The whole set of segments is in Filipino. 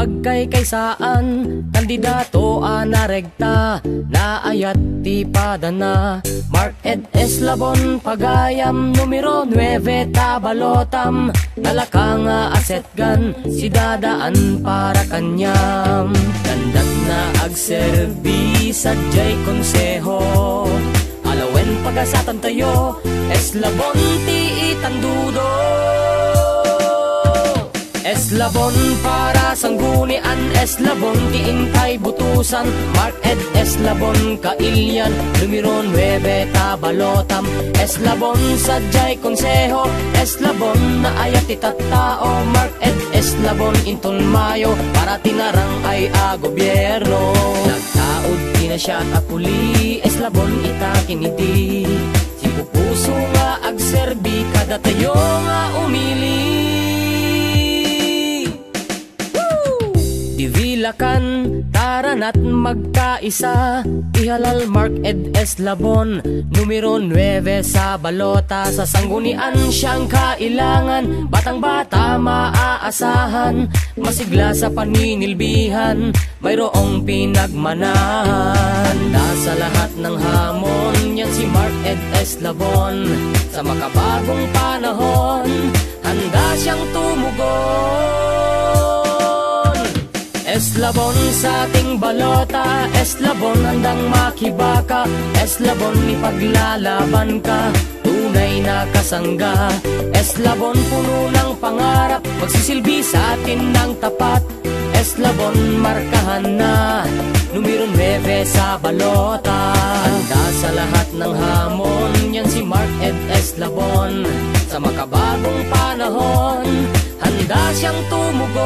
Agkay-kaysaan, kandidato anaregta, naayat ti padana. Mark Ed Eslabon, pagayam, numero 9 tabalotam. Nalakang asetgan, si dadaan para kanyam. Kandat na agserbi, sadyay konseho. Alawen pagasatan tayo, Eslabon ti itandudo. Eslabon para sanggunian, Eslabon ti intay butusan. Mark Ed Eslabon kailyan, numero 9 tabalotam. Eslabon sadyay konseho, Eslabon na ayat ti tattao. Mark Ed Eslabon intol mayo, para tinarang ay gobyerno. Nagtaod ti na siya tapuli, Eslabon ita kinidi. Si pupuso nga agserbi, kada tayo nga umili. Divilakan, taranat magkaisa, ihalal Mark Ed Eslabon, numero 9 sa balota. Sa sanggunian siyang kailangan, batang bata maaasahan, masigla sa paninilbihan, mayroong pinagmanahan. Sa lahat ng hamon, yan si Mark Ed Eslabon. Sa makabagong panahon, handa siyang tumugon. Eslabon sa ating balota, Eslabon handang makibaka, Eslabon ipaglalaban ka, tunay na kasangga. Eslabon puno ng pangarap, magsisilbi sa atin ng tapat. Eslabon markahan na, numero 9 sa balota. Handa sa lahat ng hamon, yan si Mark Ed Eslabon. Sa makabagong panahon, handa siyang tumugon.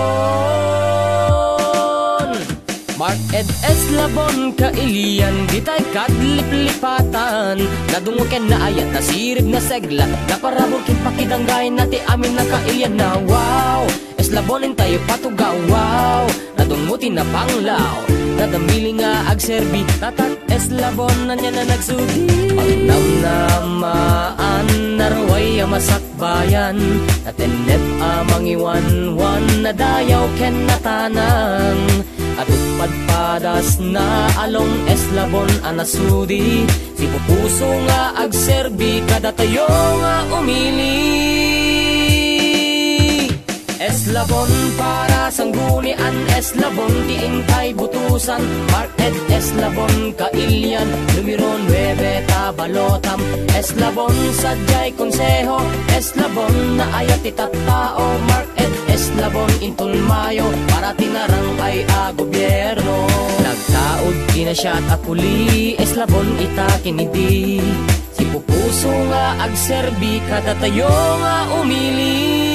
Mark Ed Eslabon kailian, di tay kadlip-lipatan. Nadunguken na ayat, nasirib na segla, naparabor kin pakidanggay nati amin na kailian na. Wow, Eslabonin tayo patugaw, wow, nadungutin na panglaw, nadamili nga agserbi, tatat Eslabon na niya na nagsudi. Pagnamnamaan, narway masakbayan, natenep amangiwan-wan, nadayaw ken natanang. At padpadas na along Eslabon anasudi, si pupuso nga agserbi, kada tayo nga umili. Eslabon para sanggunian, Eslabon ti intay butusan. Mark Ed Eslabon kailyan, numero 9 tabalotam. Eslabon sadyay konseho, Eslabon na ayat ti tattao. Mark Ed Eslabon intol mayo, para tinarang ay gobyerno. Nagtaod di na siya tapuli, Eslabon ita kinidi. Si pupuso nga agserbi, kada tayo nga umili.